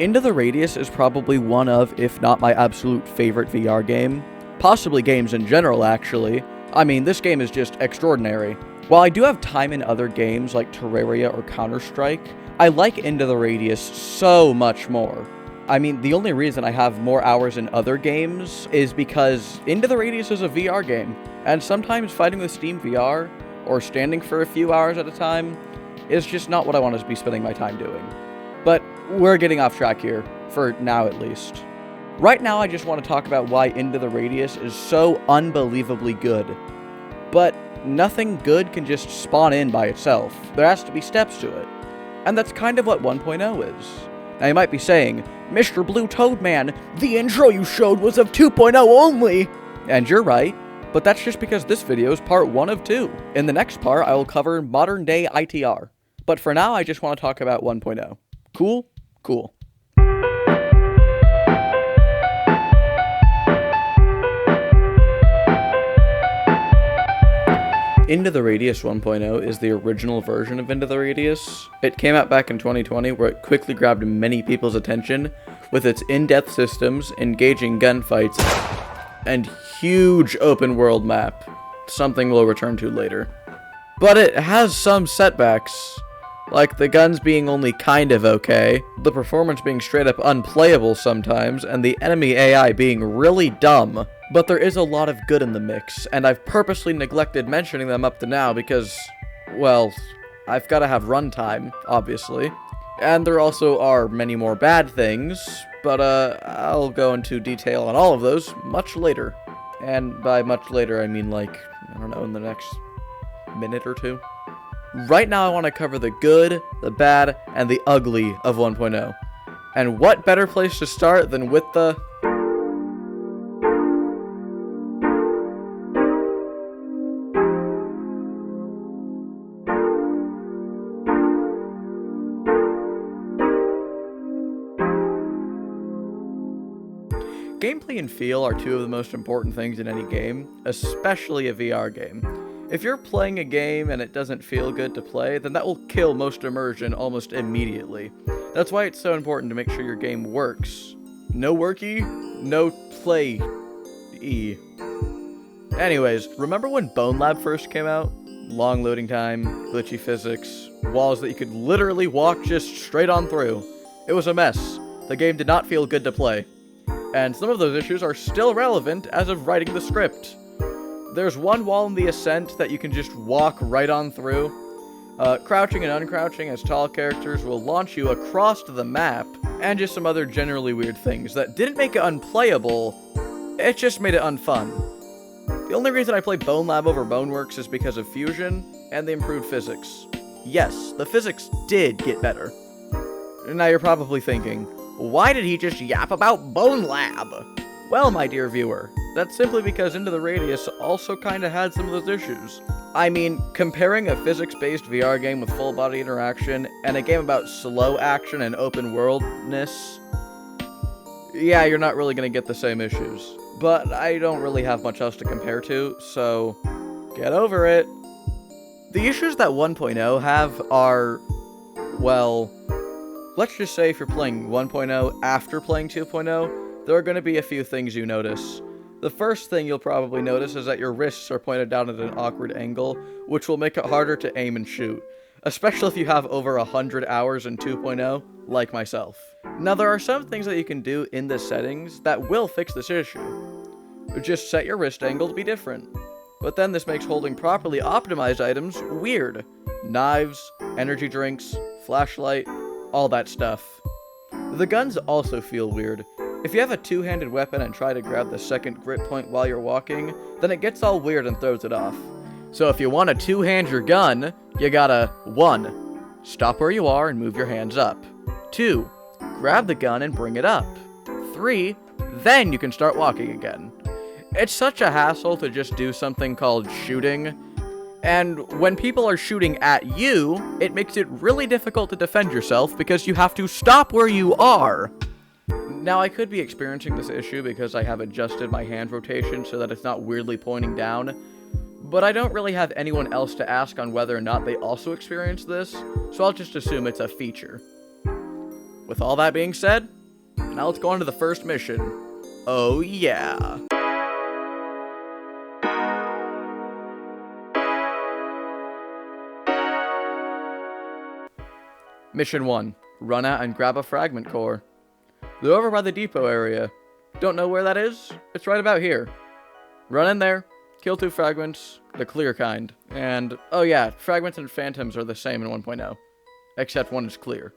Into the Radius is probably one of, if not my absolute favorite VR game. Possibly games in general, actually. I mean, this game is just extraordinary. While I do have time in other games like Terraria or Counter-Strike, I like Into the Radius so much more. I mean, the only reason I have more hours in other games is because Into the Radius is a VR game, and sometimes fighting with Steam VR, or standing for a few hours at a time, is just not what I want to be spending my time doing. But we're getting off track here, for now at least. Right now I just want to talk about why Into the Radius is so unbelievably good. But nothing good can just spawn in by itself. There has to be steps to it. And that's kind of what 1.0 is. Now you might be saying, Mr. Blue Toad Man, the intro you showed was of 2.0 only! And you're right, but that's just because this video is part 1 of 2. In the next part, I will cover modern day ITR. But for now, I just want to talk about 1.0. Cool? Cool. Into the Radius 1.0 is the original version of Into the Radius. It came out back in 2020, where it quickly grabbed many people's attention with its in-depth systems, engaging gunfights, and huge open world map, something we'll return to later. But it has some setbacks, like the guns being only kind of okay, the performance being straight up unplayable sometimes, and the enemy AI being really dumb. But there is a lot of good in the mix, and I've purposely neglected mentioning them up to now because, well, I've got to have runtime, obviously. And there also are many more bad things, but I'll go into detail on all of those much later. And by much later, I mean like, I don't know, in the next minute or two. Right now I want to cover the good, the bad, and the ugly of 1.0. And what better place to start than with the... Gameplay and feel are two of the most important things in any game, especially a VR game. If you're playing a game and it doesn't feel good to play, then that will kill most immersion almost immediately. That's why it's so important to make sure your game works. No worky, no play-y. Anyways, remember when Bone Lab first came out? Long loading time, glitchy physics, walls that you could literally walk just straight on through. It was a mess. The game did not feel good to play. And some of those issues are still relevant as of writing the script. There's one wall in the Ascent that you can just walk right on through. Crouching and uncrouching as tall characters will launch you across the map, and just some other generally weird things that didn't make it unplayable, it just made it unfun. The only reason I play Bone Lab over Boneworks is because of Fusion and the improved physics. Yes, the physics did get better. Now you're probably thinking, why did he just yap about Bone Lab? Well, my dear viewer, that's simply because Into the Radius also kinda had some of those issues. I mean, comparing a physics-based VR game with full-body interaction and a game about slow action and open-worldness, yeah, you're not really gonna get the same issues. But I don't really have much else to compare to, so get over it. The issues that 1.0 have are, well, let's just say if you're playing 1.0 after playing 2.0, there are going to be a few things you notice. The first thing you'll probably notice is that your wrists are pointed down at an awkward angle, which will make it harder to aim and shoot, especially if you have over 100 hours in 2.0, like myself. Now there are some things that you can do in the settings that will fix this issue. Just set your wrist angle to be different. But then this makes holding properly optimized items weird. Knives, energy drinks, flashlight, all that stuff. The guns also feel weird. If you have a two-handed weapon and try to grab the second grip point while you're walking, then it gets all weird and throws it off. So if you want to two-hand your gun, you gotta 1. Stop where you are and move your hands up. 2. Grab the gun and bring it up. 3. Then you can start walking again. It's such a hassle to just do something called shooting, and when people are shooting at you, it makes it really difficult to defend yourself because you have to stop where you are. Now, I could be experiencing this issue because I have adjusted my hand rotation so that it's not weirdly pointing down, but I don't really have anyone else to ask on whether or not they also experience this, so I'll just assume it's a feature. with all that being said, now let's go on to the first mission. Oh yeah. Mission 1. Run out and grab a fragment core. They're over by the depot area. Don't know where that is? It's right about here. Run in there, kill 2 fragments, the clear kind. And, oh yeah, fragments and phantoms are the same in 1.0, except one is clear.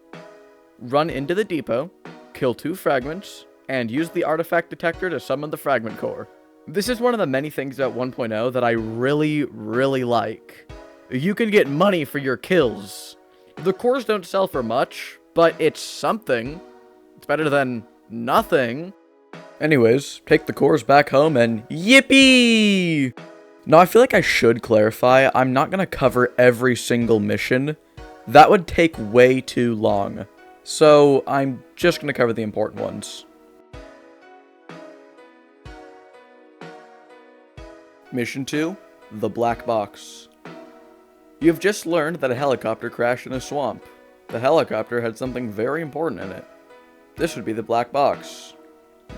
Run into the depot, kill 2 fragments, and use the artifact detector to summon the fragment core. This is one of the many things about 1.0 that I really, really like. You can get money for your kills. The cores don't sell for much, but it's something. It's better than nothing. Anyways, take the cores back home and yippee! Now, I feel like I should clarify, I'm not going to cover every single mission. That would take way too long. So, I'm just going to cover the important ones. Mission 2, the black box. You've just learned that a helicopter crashed in a swamp. The helicopter had something very important in it. This would be the black box.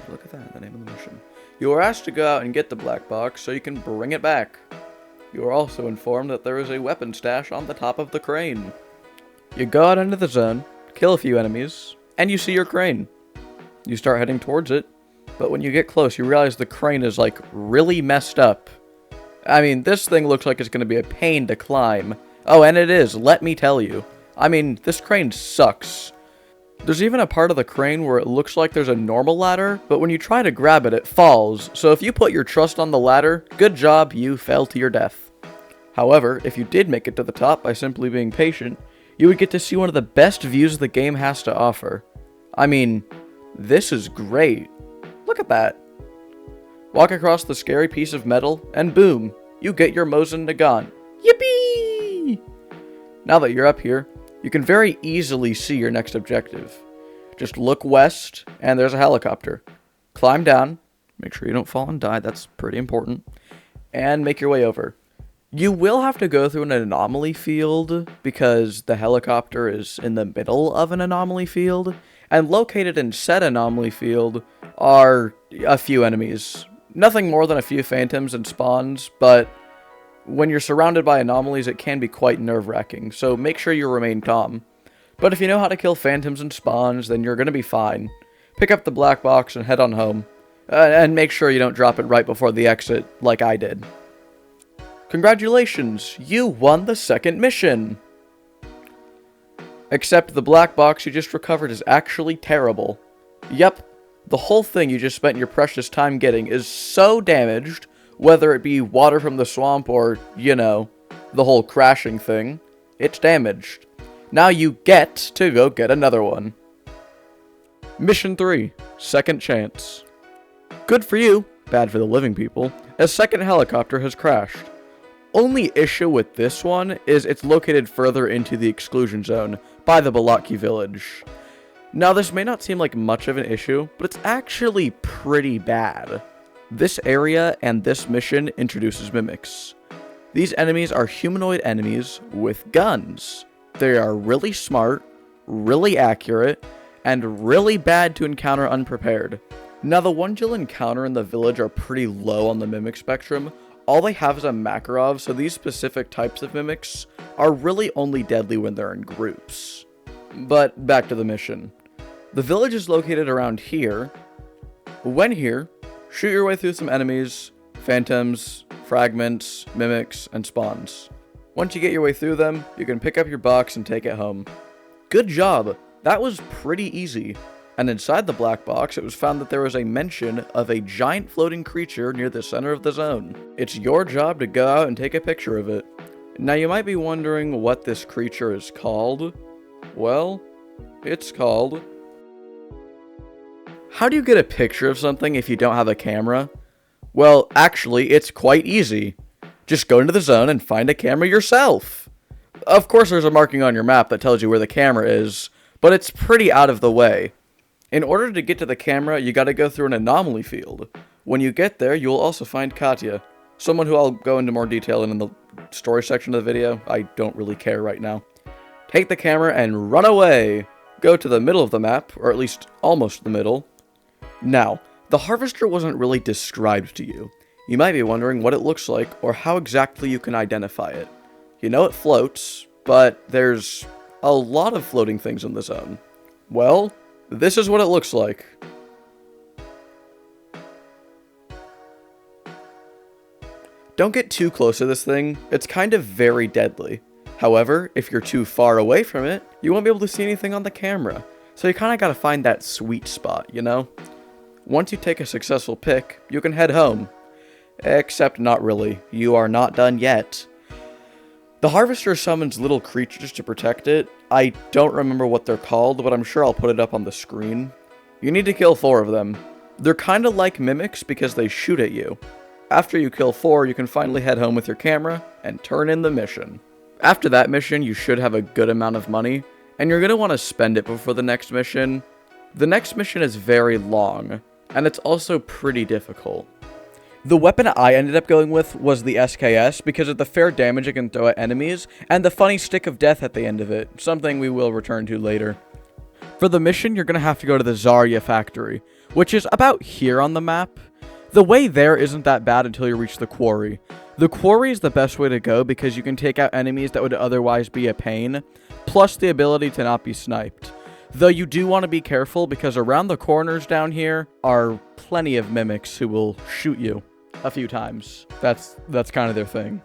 Look at that, the name of the mission. You are asked to go out and get the black box so you can bring it back. You are also informed that there is a weapon stash on the top of the crane. You go out into the zone, kill a few enemies, and you see your crane. You start heading towards it, but when you get close, you realize the crane is like really messed up. I mean, this thing looks like it's going to be a pain to climb. Oh, and it is, let me tell you. I mean, this crane sucks. There's even a part of the crane where it looks like there's a normal ladder, but when you try to grab it, it falls. So if you put your trust on the ladder, good job, you fell to your death. However, if you did make it to the top by simply being patient, you would get to see one of the best views the game has to offer. I mean, this is great. Look at that. Walk across the scary piece of metal, and boom, you get your Mosin Nagant. Yippee! Now that you're up here, you can very easily see your next objective. Just look west, and there's a helicopter. Climb down, make sure you don't fall and die, that's pretty important, and make your way over. You will have to go through an anomaly field, because the helicopter is in the middle of an anomaly field, and located in said anomaly field are a few enemies. Nothing more than a few phantoms and spawns, but when you're surrounded by anomalies, it can be quite nerve-wracking, so make sure you remain calm. But if you know how to kill phantoms and spawns, then you're gonna be fine. Pick up the black box and head on home. And make sure you don't drop it right before the exit, like I did. Congratulations, you won the second mission! Except the black box you just recovered is actually terrible. Yep, the whole thing you just spent your precious time getting is so damaged, whether it be water from the swamp or, you know, the whole crashing thing, it's damaged. Now you get to go get another one. Mission 3, Second Chance. Good for you, bad for the living people, a second helicopter has crashed. Only issue with this one is it's located further into the exclusion zone by the Balaki village. Now this may not seem like much of an issue, but it's actually pretty bad. This area and this mission introduces mimics. These enemies are humanoid enemies with guns. They are really smart, really accurate, and really bad to encounter unprepared. Now the ones you'll encounter in the village are pretty low on the mimic spectrum. All they have is a Makarov, so these specific types of mimics are really only deadly when they're in groups. But back to the mission. The village is located around here. When here, shoot your way through some enemies, phantoms, fragments, mimics, and spawns. Once you get your way through them, you can pick up your box and take it home. Good job! That was pretty easy. And inside the black box, it was found that there was a mention of a giant floating creature near the center of the zone. It's your job to go out and take a picture of it. Now you might be wondering what this creature is called. Well, it's called... How do you get a picture of something if you don't have a camera? Well, actually, it's quite easy. Just go into the zone and find a camera yourself. Of course, there's a marking on your map that tells you where the camera is, but it's pretty out of the way. In order to get to the camera, you gotta go through an anomaly field. When you get there, you will also find Katya, someone who I'll go into more detail in the story section of the video. I don't really care right now. Take the camera and run away! Go to the middle of the map, or at least almost the middle. Now, the harvester wasn't really described to you. You might be wondering what it looks like, or how exactly you can identify it. You know it floats, but there's a lot of floating things in the zone. Well, this is what it looks like. Don't get too close to this thing, it's kind of very deadly. However, if you're too far away from it, you won't be able to see anything on the camera. So you kinda gotta find that sweet spot, you know? Once you take a successful pick, you can head home. Except not really, you are not done yet. The harvester summons little creatures to protect it. I don't remember what they're called, but I'm sure I'll put it up on the screen. You need to kill 4 of them. They're kinda like mimics because they shoot at you. After you kill 4, you can finally head home with your camera and turn in the mission. After that mission, you should have a good amount of money, and you're going to want to spend it before the next mission. The next mission is very long, and it's also pretty difficult. The weapon I ended up going with was the SKS because of the fair damage it can throw at enemies, and the funny stick of death at the end of it, something we will return to later. For the mission, you're going to have to go to the Zarya factory, which is about here on the map. The way there isn't that bad until you reach the quarry. The quarry is the best way to go because you can take out enemies that would otherwise be a pain, plus the ability to not be sniped. Though you do want to be careful because around the corners down here are plenty of mimics who will shoot you a few times. That's kind of their thing.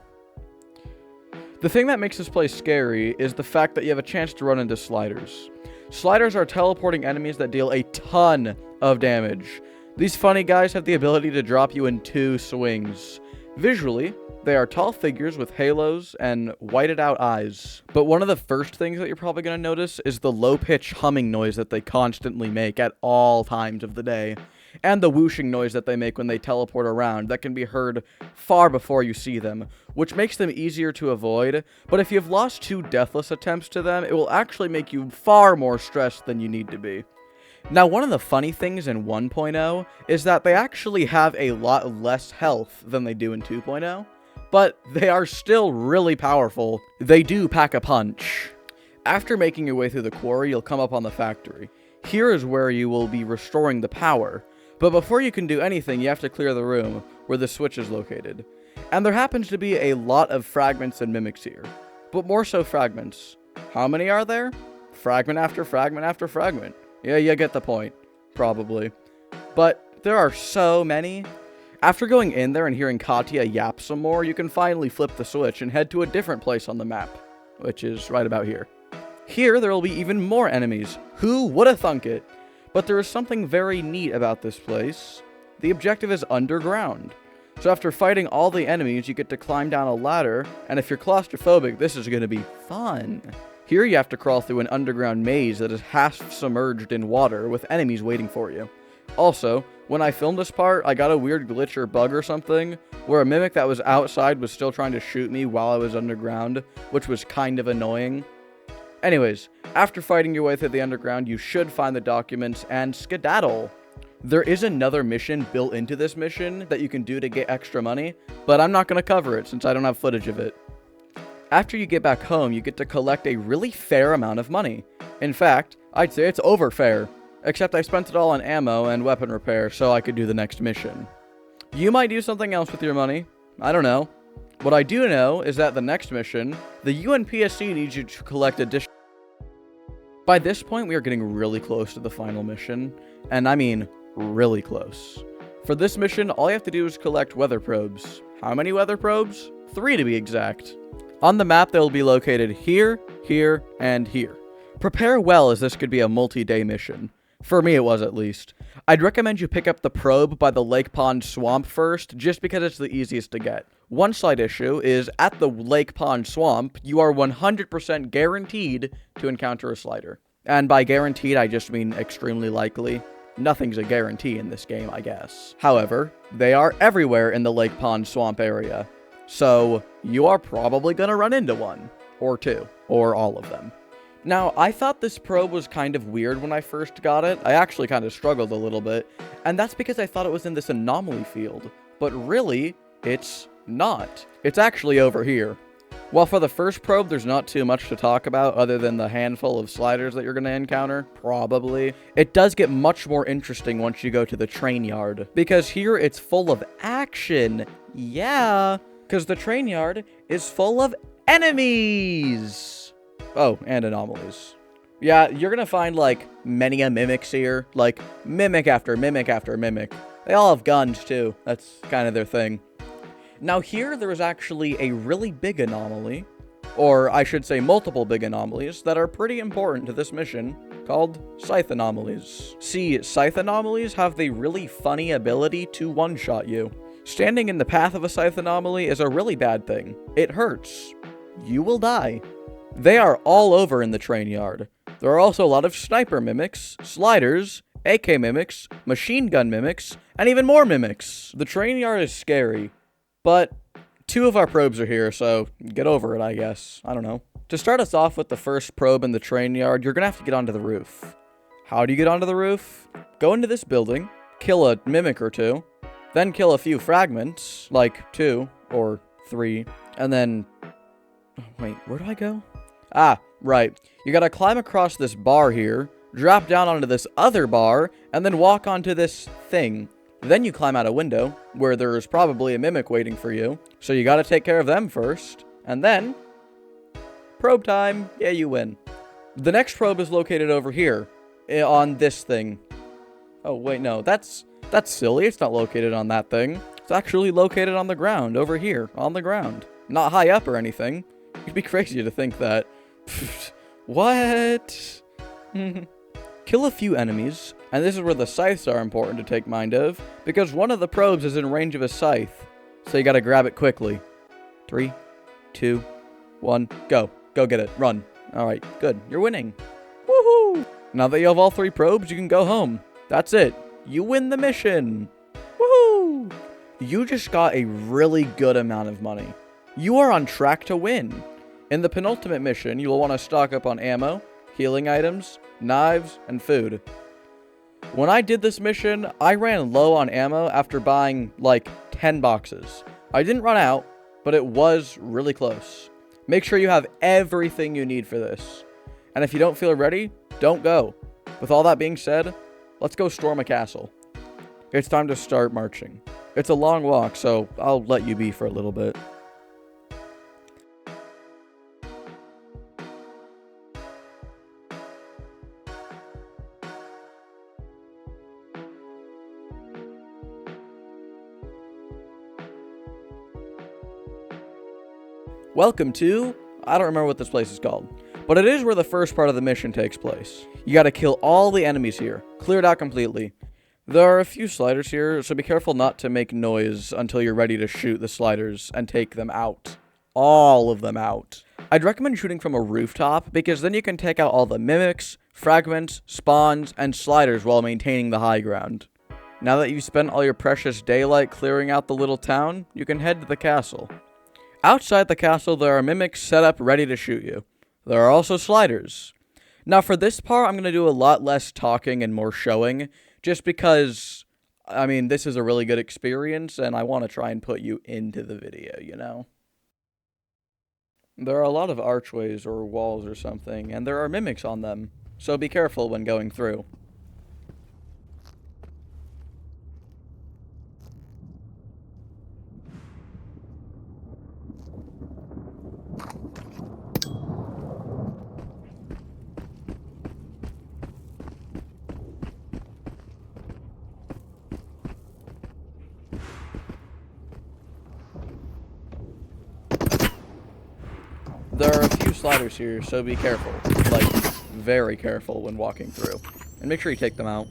The thing that makes this place scary is the fact that you have a chance to run into sliders. Sliders are teleporting enemies that deal a ton of damage. These funny guys have the ability to drop you in 2 swings. Visually, they are tall figures with halos and whited out eyes. But one of the first things that you're probably going to notice is the low-pitch humming noise that they constantly make at all times of the day. And the whooshing noise that they make when they teleport around that can be heard far before you see them, which makes them easier to avoid. But if you've lost 2 deathless attempts to them, it will actually make you far more stressed than you need to be. Now, one of the funny things in 1.0 is that they actually have a lot less health than they do in 2.0, but they are still really powerful. They do pack a punch. After making your way through the quarry, you'll come up on the factory. Here is where you will be restoring the power, but before you can do anything, you have to clear the room where the switch is located. And there happens to be a lot of fragments and mimics here, but more so fragments. How many are there? Fragment after fragment after fragment. Yeah, you get the point. Probably. But there are so many. After going in there and hearing Katya yap some more, you can finally flip the switch and head to a different place on the map, which is right about here. Here, there will be even more enemies. Who would have thunk it? But there is something very neat about this place. The objective is underground. So after fighting all the enemies, you get to climb down a ladder, and if you're claustrophobic, this is going to be fun. Here you have to crawl through an underground maze that is half submerged in water with enemies waiting for you. Also, when I filmed this part, I got a weird glitch or bug or something, where a mimic that was outside was still trying to shoot me while I was underground, which was kind of annoying. Anyways, after fighting your way through the underground, you should find the documents and skedaddle. There is another mission built into this mission that you can do to get extra money, but I'm not going to cover it since I don't have footage of it. After you get back home, you get to collect a really fair amount of money. In fact, I'd say it's over fair, except I spent it all on ammo and weapon repair so I could do the next mission. You might do something else with your money. I don't know. What I do know is that the next mission, the UNPSC needs you to collect additional... By this point, we are getting really close to the final mission, and I mean really close. For this mission, all you have to do is collect weather probes. How many weather probes? 3 to be exact. On the map, they will be located here, here, and here. Prepare well, as this could be a multi-day mission. For me, it was at least. I'd recommend you pick up the probe by the Lake Pond Swamp first, just because it's the easiest to get. One slight issue is, at the Lake Pond Swamp, you are 100% guaranteed to encounter a slider. And by guaranteed, I just mean extremely likely. Nothing's a guarantee in this game, I guess. However, they are everywhere in the Lake Pond Swamp area. So, you are probably gonna run into one, or 2, or all of them. Now, I thought this probe was kind of weird when I first got it. I actually kind of struggled a little bit, and that's because I thought it was in this anomaly field. But really, it's not. It's actually over here. While for the first probe, there's not too much to talk about other than the handful of sliders that you're going to encounter, probably. It does get much more interesting once you go to the train yard, because here it's full of action. Yeah, because the train yard is full of enemies. Oh, and anomalies. Yeah, you're going to find, like, many a mimics here, like, mimic after mimic after mimic. They all have guns, too. That's kind of their thing. Now here, there is actually a really big anomaly, or I should say multiple big anomalies, that are pretty important to this mission, called scythe anomalies. See, scythe anomalies have the really funny ability to one-shot you. Standing in the path of a scythe anomaly is a really bad thing. It hurts. You will die. They are all over in the train yard. There are also a lot of sniper mimics, sliders, AK mimics, machine gun mimics, and even more mimics. The train yard is scary. But 2 of our probes are here, so get over it, I guess. I don't know. To start us off with the first probe in the train yard, you're going to have to get onto the roof. How do you get onto the roof? Go into this building, kill a mimic or 2, then kill a few fragments, like 2 or 3, and then... Wait, where do I go? Ah, right. You gotta climb across this bar here, drop down onto this other bar, and then walk onto this thing. Then you climb out a window, where there is probably a mimic waiting for you, so you gotta take care of them first, and then... probe time! Yeah, you win. The next probe is located over here, on this thing. Oh, wait, no, that's silly, it's not located on that thing. It's actually located on the ground, over here, on the ground. Not high up or anything. You'd be crazy to think that. What? Kill a few enemies, and this is where the scythes are important to take mind of, because one of the probes is in range of a scythe, so you gotta grab it quickly. 3, 2, 1, go. Go get it. Run. Alright, good. You're winning. Woohoo! Now that you have all 3 probes, you can go home. That's it. You win the mission. Woohoo! You just got a really good amount of money. You are on track to win. In the penultimate mission, you will want to stock up on ammo, healing items, knives, and food. When I did this mission, I ran low on ammo after buying, like, 10 boxes. I didn't run out, but it was really close. Make sure you have everything you need for this. And if you don't feel ready, don't go. With all that being said, let's go storm a castle. It's time to start marching. It's a long walk, so I'll let you be for a little bit. Welcome to, I don't remember what this place is called, but it is where the first part of the mission takes place. You gotta kill all the enemies here, clear it out completely. There are a few sliders here, so be careful not to make noise until you're ready to shoot the sliders and take them out. All of them out. I'd recommend shooting from a rooftop, because then you can take out all the mimics, fragments, spawns, and sliders while maintaining the high ground. Now that you've spent all your precious daylight clearing out the little town, you can head to the castle. Outside the castle, there are mimics set up ready to shoot you. There are also sliders. Now, for this part, I'm going to do a lot less talking and more showing, just because, I mean, this is a really good experience, and I want to try and put you into the video, you know? There are a lot of archways or walls or something, and there are mimics on them, so be careful when going through. There are a few sliders here, so be careful. Like, very careful when walking through. And make sure you take them out.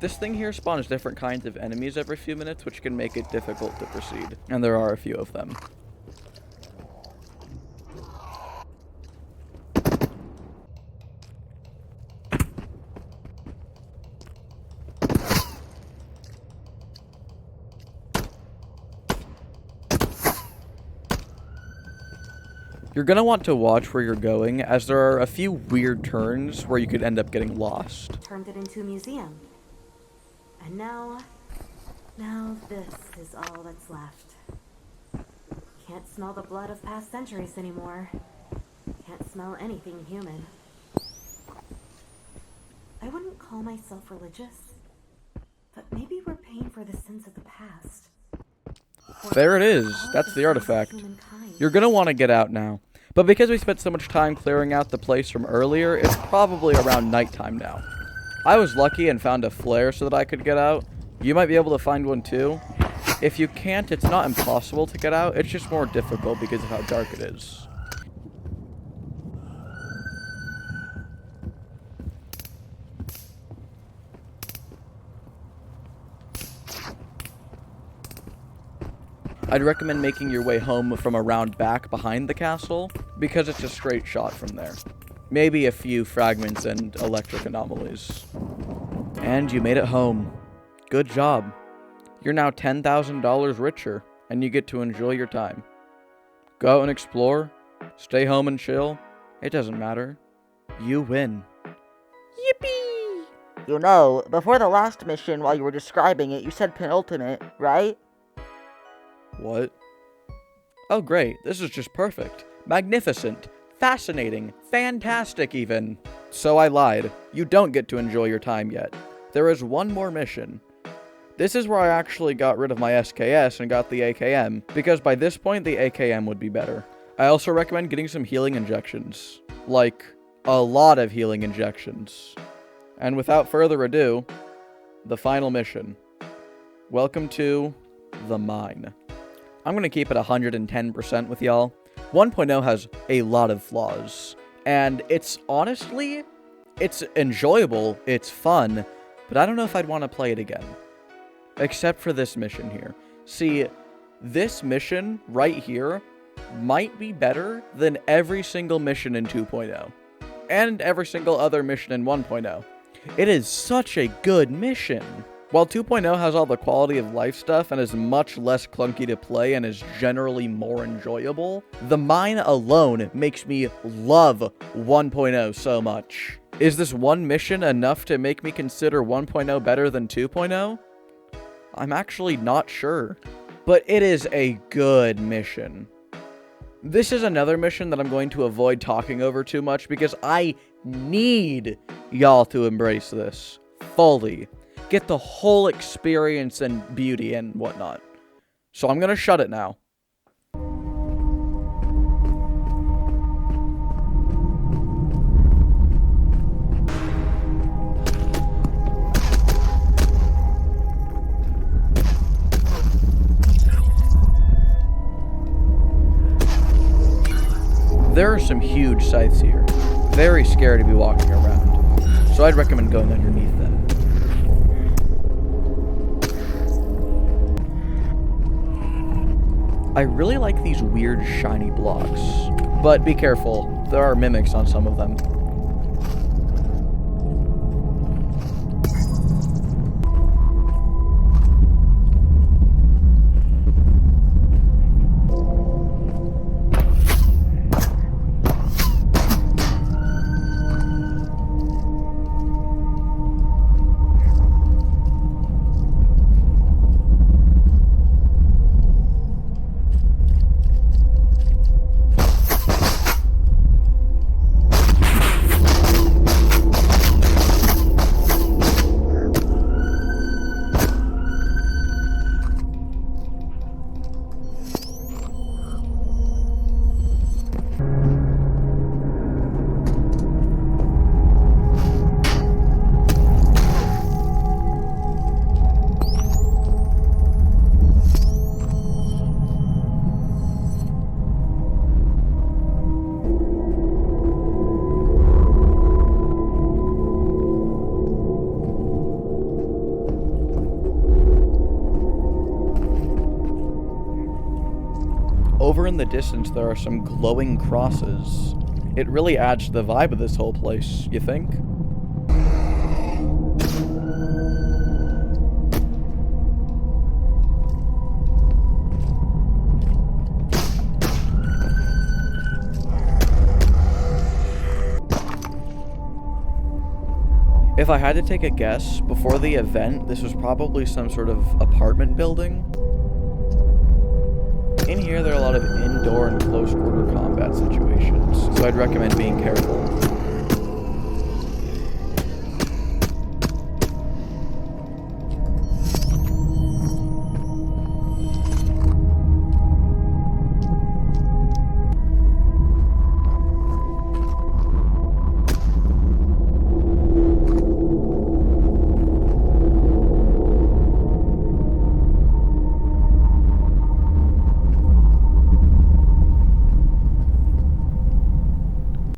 This thing here spawns different kinds of enemies every few minutes, which can make it difficult to proceed. And there are a few of them. You're gonna want to watch where you're going, as there are a few weird turns where you could end up getting lost. Turned it into a museum. And now this is all that's left. Can't smell the blood of past centuries anymore. Can't smell anything human. I wouldn't call myself religious, but maybe we're paying for the sins of the past. There it is. That's the artifact. You're gonna want to get out now. But because we spent so much time clearing out the place from earlier, it's probably around nighttime now. I was lucky and found a flare so that I could get out. You might be able to find one too. If you can't, it's not impossible to get out. It's just more difficult because of how dark it is. I'd recommend making your way home from around back behind the castle, because it's a straight shot from there. Maybe a few fragments and electric anomalies. And you made it home. Good job. You're now $10,000 richer, and you get to enjoy your time. Go out and explore, stay home and chill. It doesn't matter. You win. Yippee! You know, before the last mission, while you were describing it, you said penultimate, right? What? Oh great, this is just perfect. Magnificent. Fascinating. Fantastic even. So I lied. You don't get to enjoy your time yet. There is one more mission. This is where I actually got rid of my SKS and got the AKM, because by this point the AKM would be better. I also recommend getting some healing injections. Like, a lot of healing injections. And without further ado, the final mission. Welcome to the mine. I'm going to keep it 110% with y'all. 1.0 has a lot of flaws, and it's enjoyable, it's fun, but I don't know if I'd want to play it again. Except for this mission here. See, this mission right here might be better than every single mission in 2.0, and every single other mission in 1.0. It is such a good mission. While 2.0 has all the quality of life stuff and is much less clunky to play and is generally more enjoyable, the mine alone makes me love 1.0 so much. Is this one mission enough to make me consider 1.0 better than 2.0? I'm actually not sure. But it is a good mission. This is another mission that I'm going to avoid talking over too much because I need y'all to embrace this fully. Get the whole experience and beauty and whatnot. So I'm gonna shut it now. There are some huge scythes here. Very scary to be walking around. So I'd recommend going underneath them. I really like these weird shiny blocks, but be careful, there are mimics on some of them. over in the distance there are some glowing crosses. It really adds to the vibe of this whole place, you think? If I had to take a guess, before the event, this was probably some sort of apartment building. In here, there are a lot of indoor and close-quarter combat situations, so I'd recommend being careful.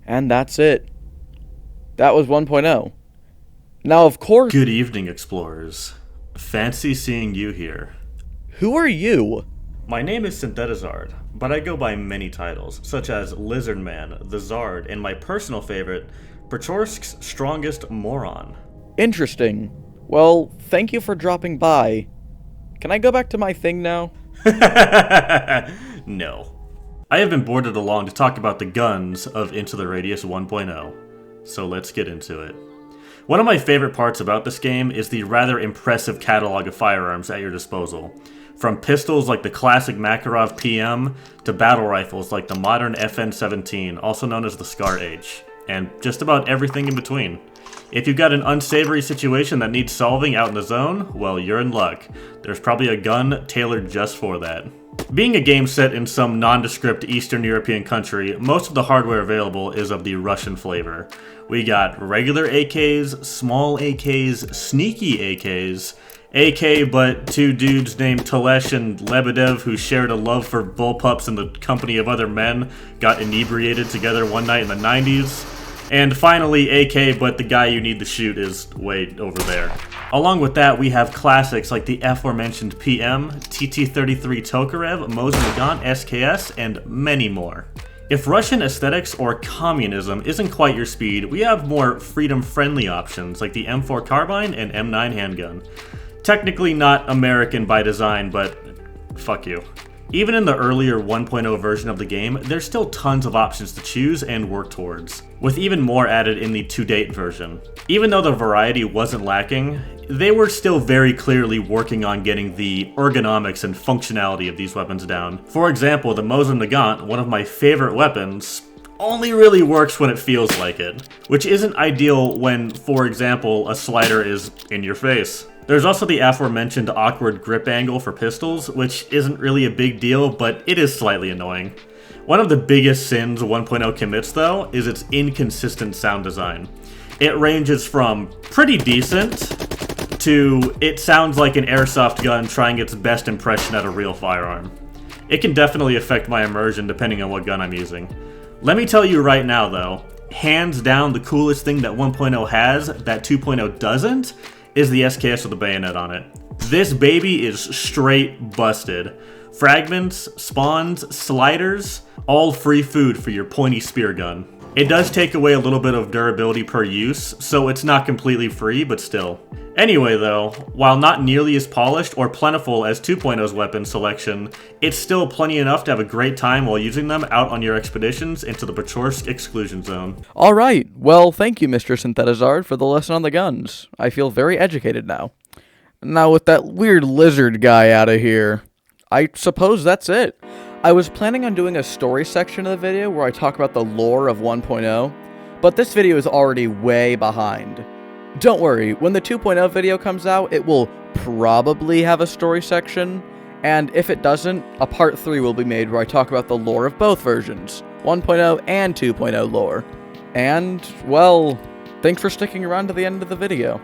And that's it. That was 1.0. Now, of course... Good evening, explorers. Fancy seeing you here. Who are you? My name is Synthetizzard, but I go by many titles, such as Lizardman, the Zard, and my personal favorite, Pechorsk's Strongest Moron. Interesting. Well, thank you for dropping by. Can I go back to my thing now? No. I have been boarded along to talk about the guns of Into the Radius 1.0, so let's get into it. One of my favorite parts about this game is the rather impressive catalog of firearms at your disposal. From pistols like the classic Makarov PM to battle rifles like the modern FN-17, also known as the Scar H, and just about everything in between. If you've got an unsavory situation that needs solving out in the zone, well, you're in luck. There's probably a gun tailored just for that. Being a game set in some nondescript Eastern European country, most of the hardware available is of the Russian flavor. We got regular AKs, small AKs, sneaky AKs, AK but two dudes named Telesh and Lebedev who shared a love for bullpups in the company of other men, got inebriated together one night in the 90s. And finally, AK, but the guy you need to shoot is way over there. Along with that, we have classics like the aforementioned PM, TT-33 Tokarev, Mosin Nagant, SKS, and many more. If Russian aesthetics or communism isn't quite your speed, we have more freedom-friendly options like the M4 Carbine and M9 handgun. Technically not American by design, but fuck you. Even in the earlier 1.0 version of the game, there's still tons of options to choose and work towards, with even more added in the to-date version. Even though the variety wasn't lacking, they were still very clearly working on getting the ergonomics and functionality of these weapons down. For example, the Mosin Nagant, one of my favorite weapons, only really works when it feels like it, which isn't ideal when, for example, a slider is in your face. There's also the aforementioned awkward grip angle for pistols, which isn't really a big deal, but it is slightly annoying. One of the biggest sins 1.0 commits, though, is its inconsistent sound design. It ranges from pretty decent to it sounds like an airsoft gun trying its best impression at a real firearm. It can definitely affect my immersion depending on what gun I'm using. Let me tell you right now, though, hands down the coolest thing that 1.0 has that 2.0 doesn't is the SKS with the bayonet on it. This baby is straight busted. Fragments, spawns, sliders, all free food for your pointy spear gun. It does take away a little bit of durability per use, so it's not completely free, but still. Anyway though, while not nearly as polished or plentiful as 2.0's weapon selection, it's still plenty enough to have a great time while using them out on your expeditions into the Pechorsk exclusion zone. Alright, well thank you Mr. Synthetizzard for the lesson on the guns. I feel very educated now. Now with that weird lizard guy out of here, I suppose that's it. I was planning on doing a story section of the video where I talk about the lore of 1.0, but this video is already way behind. Don't worry, when the 2.0 video comes out, it will probably have a story section, and if it doesn't, a part 3 will be made where I talk about the lore of both versions, 1.0 and 2.0 lore. And, well, thanks for sticking around to the end of the video.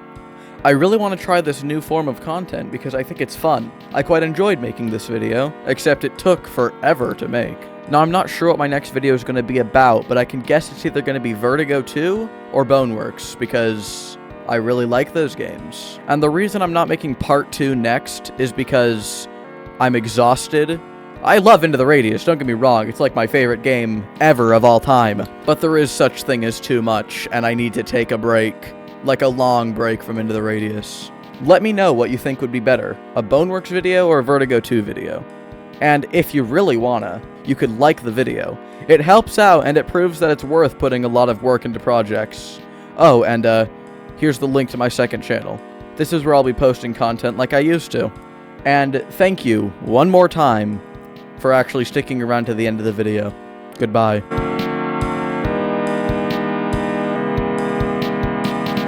I really want to try this new form of content because I think it's fun. I quite enjoyed making this video, except it took forever to make. Now I'm not sure what my next video is going to be about, but I can guess it's either going to be Vertigo 2 or Boneworks, because I really like those games. And the reason I'm not making part 2 next is because I'm exhausted, I love Into the Radius, don't get me wrong, it's like my favorite game ever of all time. But there is such thing as too much, and I need to take a break. Like a long break from Into the Radius. Let me know what you think would be better, a Boneworks video or a Vertigo 2 video. And if you really wanna, you could like the video. It helps out and it proves that it's worth putting a lot of work into projects. Oh, and here's the link to my second channel. This is where I'll be posting content like I used to. And thank you, one more time, for actually sticking around to the end of the video. Goodbye.